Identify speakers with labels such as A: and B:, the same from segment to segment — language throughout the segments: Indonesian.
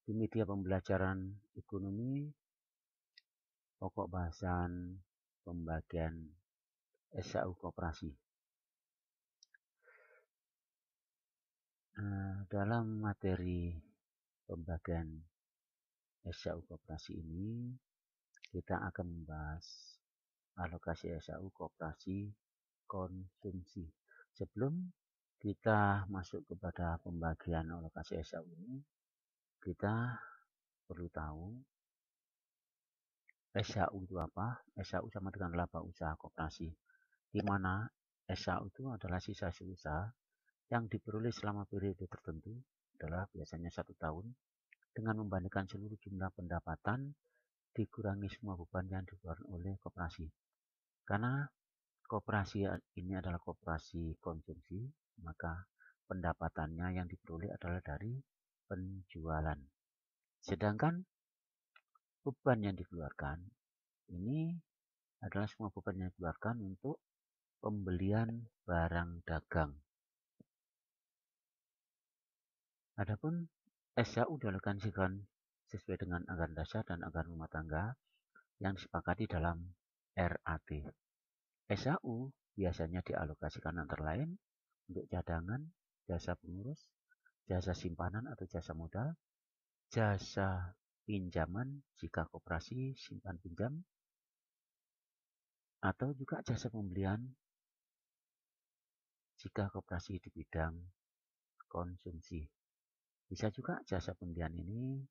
A: di media pembelajaran ekonomi, pokok bahasan pembagian SAU koperasi. Dalam materi pembagian SAU koperasi ini, kita akan membahas alokasi SAU koperasi konsumsi. Sebelum kita masuk kepada pembagian alokasi SAU ini, kita perlu tahu SAU itu apa. SAU sama dengan laba usaha koperasi, di mana SAU itu adalah sisa usaha yang diperoleh selama periode tertentu, adalah biasanya 1 tahun, dengan membandingkan seluruh jumlah pendapatan dikurangi semua beban yang dikeluarkan oleh koperasi. Karena koperasi ini adalah koperasi konsumsi, maka pendapatannya yang diperoleh adalah dari penjualan. Sedangkan beban yang dikeluarkan ini adalah semua beban yang dikeluarkan untuk pembelian barang dagang. Adapun SAU dialokasikan sesuai dengan anggaran dasar dan anggaran rumah tangga yang disepakati dalam RAT. SAU biasanya dialokasikan antara lain untuk cadangan, jasa pengurus, jasa simpanan atau jasa modal, jasa pinjaman jika koperasi simpan pinjam, atau juga jasa pembelian jika koperasi di bidang konsumsi. Bisa juga jasa pembelian ini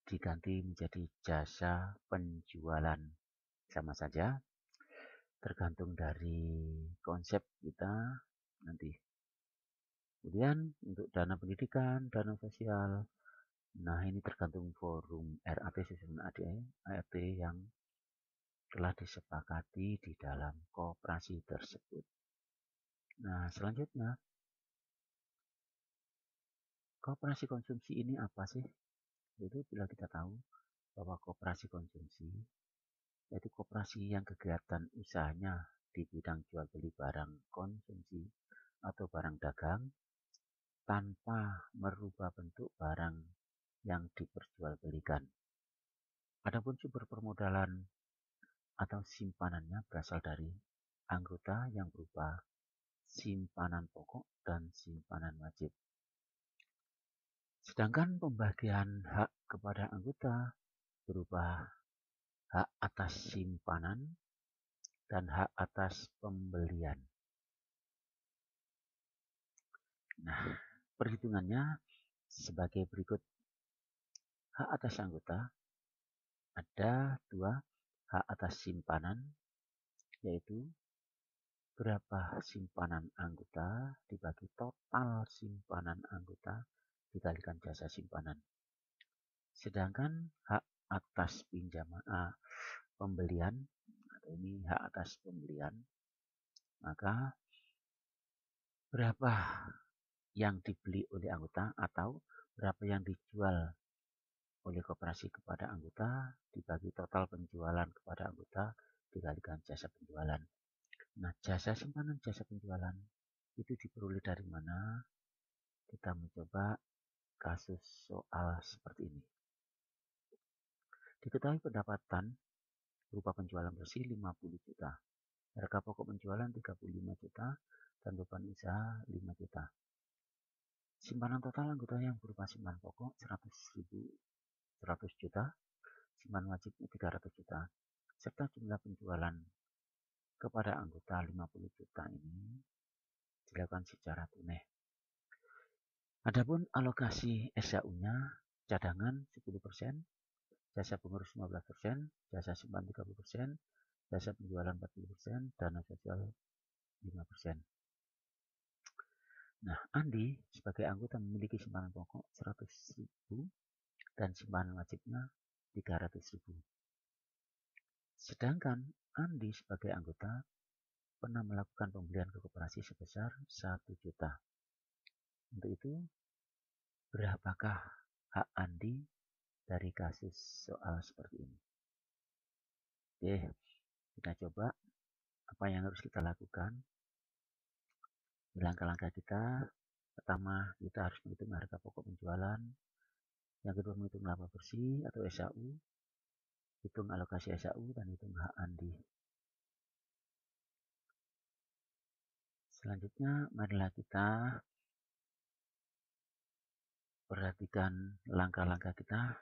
A: diganti menjadi jasa penjualan. Sama saja, tergantung dari konsep kita nanti. Kemudian untuk dana pendidikan, dana sosial, nah ini tergantung forum RAT susunan ART yang telah disepakati di dalam koperasi tersebut. Nah, selanjutnya, koperasi konsumsi ini apa sih? Itu bila kita tahu bahwa koperasi konsumsi yaitu koperasi yang kegiatan usahanya di bidang jual beli barang konsumsi atau barang dagang tanpa merubah bentuk barang yang diperjualbelikan. Adapun sumber permodalan atau simpanannya berasal dari anggota yang berupa simpanan pokok dan simpanan wajib. Sedangkan pembagian hak kepada anggota berupa hak atas simpanan dan hak atas pembelian. Nah, perhitungannya sebagai berikut. Hak atas anggota ada 2, hak atas simpanan, yaitu berapa simpanan anggota dibagi total simpanan anggota dikalikan jasa simpanan. Sedangkan hak atas pembelian, atau ini hak atas pembelian, maka berapa yang dibeli oleh anggota atau berapa yang dijual oleh koperasi kepada anggota dibagi total penjualan kepada anggota dikalikan jasa penjualan. Nah, jasa simpanan, jasa penjualan itu diperoleh dari mana? Kita mencoba kasus soal seperti ini. Diketahui pendapatan berupa penjualan bersih 50 juta, harga pokok penjualan 35 juta, dan beban usaha 5 juta. Simpanan total anggota yang berupa simpanan pokok 100 juta, simpanan wajib 300 juta, serta jumlah penjualan kepada anggota 50 juta ini dilakukan secara tunai. Adapun alokasi SAU-nya, cadangan 10%, jasa pengurus 15%, jasa simpan 30%, jasa penjualan 40%, dana sosial 5%. Nah, Andi sebagai anggota memiliki simpanan pokok 100.000 dan simpanan wajibnya 300.000. Sedangkan Andi sebagai anggota pernah melakukan pembelian ke koperasi sebesar 1 juta. Untuk itu, berapakah hak Andi dari kasus soal seperti ini? Oke, kita coba apa yang harus kita lakukan. Langkah-langkah kita, pertama kita harus menghitung harga pokok penjualan, Yang kedua menghitung laba bersih atau SAU, hitung alokasi SAU dan hitung hak Andi. Selanjutnya marilah kita perhatikan langkah-langkah kita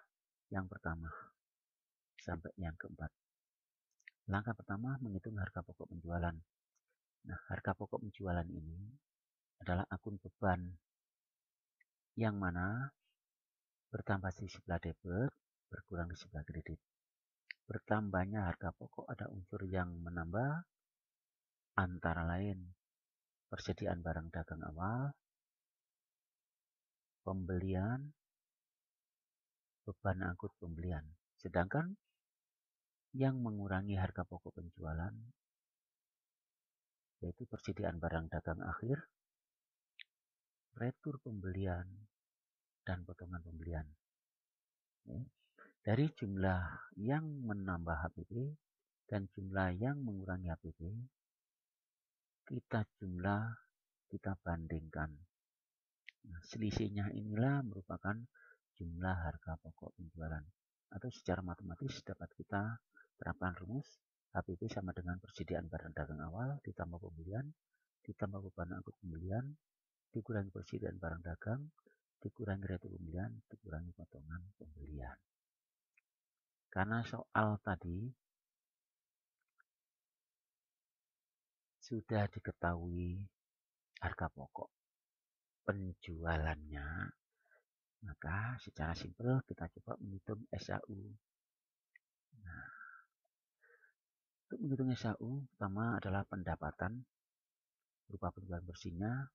A: yang pertama sampai yang keempat. Langkah pertama menghitung harga pokok penjualan. Nah, harga pokok penjualan ini adalah akun beban yang mana bertambah di sebelah debit, berkurang di sebelah kredit. Bertambahnya harga pokok ada unsur yang menambah, antara lain persediaan barang dagang awal, pembelian, beban angkut pembelian. Sedangkan yang mengurangi harga pokok penjualan yaitu persediaan barang dagang akhir, retur pembelian, dan potongan pembelian. Dari jumlah yang menambah HPP dan jumlah yang mengurangi HPP, kita bandingkan. Nah, selisihnya inilah merupakan jumlah harga pokok penjualan. Atau secara matematis dapat kita terapkan rumus HPP sama dengan persediaan barang dagang awal ditambah pembelian, ditambah beban angkut pembelian, dikurangi persediaan barang dagang, dikurangi retur pembelian, dikurangi potongan pembelian. Karena soal tadi sudah diketahui harga pokok penjualannya, maka secara simpel kita coba menghitung SAU. Nah, untuk menghitung SAU, pertama adalah pendapatan berupa penjualan bersihnya,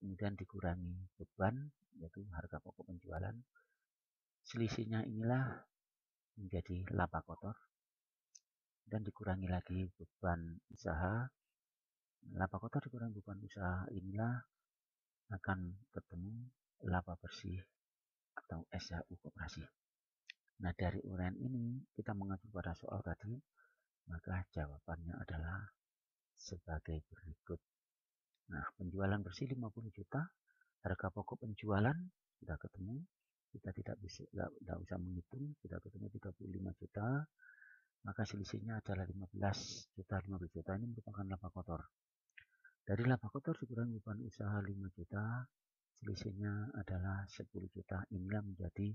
A: kemudian dikurangi beban, yaitu harga pokok penjualan. Selisihnya inilah menjadi laba kotor, dan dikurangi lagi beban usaha. Laba kotor dikurangi beban usaha inilah akan ketemu laba bersih atau SAU koperasi. Nah, dari uraian ini kita mengacu pada soal tadi, maka jawabannya adalah sebagai berikut. Nah, penjualan bersih 50 juta, harga pokok penjualan sudah ketemu, kita tidak usah menghitung, sudah ketemu 35 juta, maka selisihnya adalah 15 juta. 15 juta ini merupakan laba kotor. Dari laba kotor dikurangi beban usaha 5 juta, selisihnya adalah 10 juta. Inilah menjadi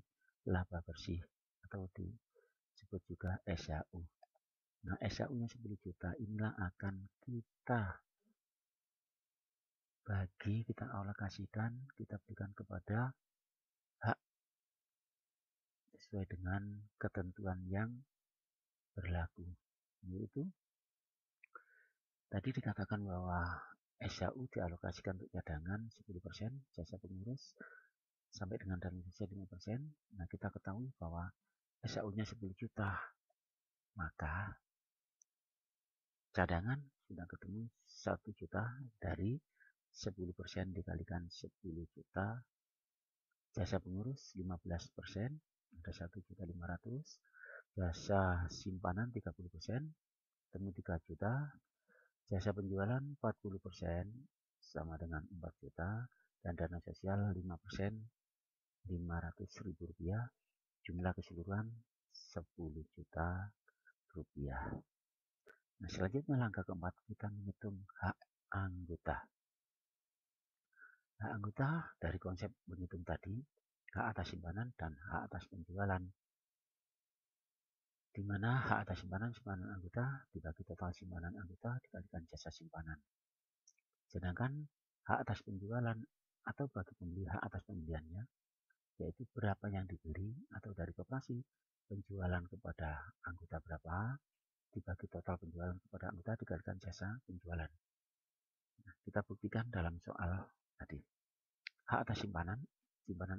A: laba bersih atau disebut juga SAU. Nah, SAU-nya 10 juta inilah akan kita bagi, kita alokasikan, kita berikan kepada hak sesuai dengan ketentuan yang berlaku. Yaitu tadi dikatakan bahwa SAU dialokasikan untuk cadangan 10%, jasa pengurus sampai dengan dana sosial 5%. Nah, kita ketahui bahwa SAU-nya 10 juta, maka cadangan sudah ketemu 1 juta dari 10% dikalikan 10 juta, jasa pengurus 15%, ada 1.500.000, jasa simpanan 30%, ketemu 3 juta, jasa penjualan 40% sama dengan 4 juta, dan dana sosial 5%, 500.000 rupiah, jumlah keseluruhan 10 juta rupiah. Nah, selanjutnya langkah keempat, kita menghitung hak anggota. Hak anggota dari konsep menghitung tadi, hak atas simpanan dan hak atas penjualan. Di mana hak atas simpanan anggota dibagi total simpanan anggota dikalikan jasa simpanan. Sedangkan hak atas penjualan atau bagi pembeli hak atas pembeliannya, yaitu berapa yang dibeli atau dari koperasi penjualan kepada anggota berapa, dibagi total penjualan kepada anggota dikalikan jasa penjualan. Nah, kita buktikan dalam soal tadi. Hak atas simpanan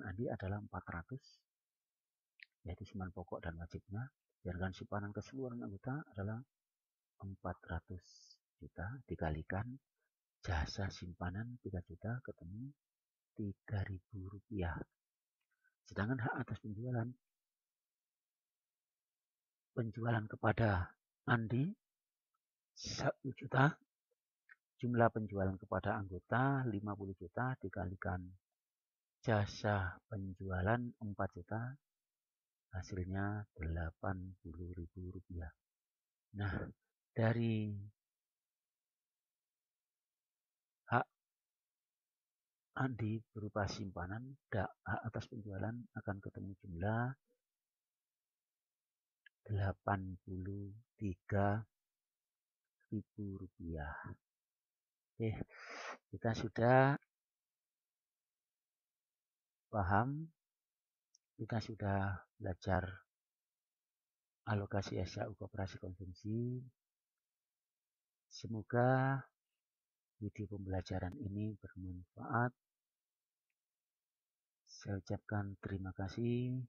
A: Andi adalah 400, yaitu simpanan pokok dan wajibnya. Sedangkan simpanan keseluruhan anggota adalah 400 juta dikalikan jasa simpanan 3 juta, ketemu 3.000 rupiah. Sedangkan hak atas penjualan kepada Andi 1 juta, jumlah penjualan kepada anggota 50 juta dikalikan Jasa penjualan 4 juta, hasilnya Rp80.000. Nah, dari hak Andi berupa simpanan, hak atas penjualan akan ketemu jumlah Rp83.000. Oke, kita sudah paham, kita sudah belajar alokasi SKU koperasi konsumsi. Semoga video pembelajaran ini bermanfaat. Saya ucapkan terima kasih.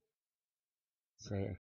A: Saya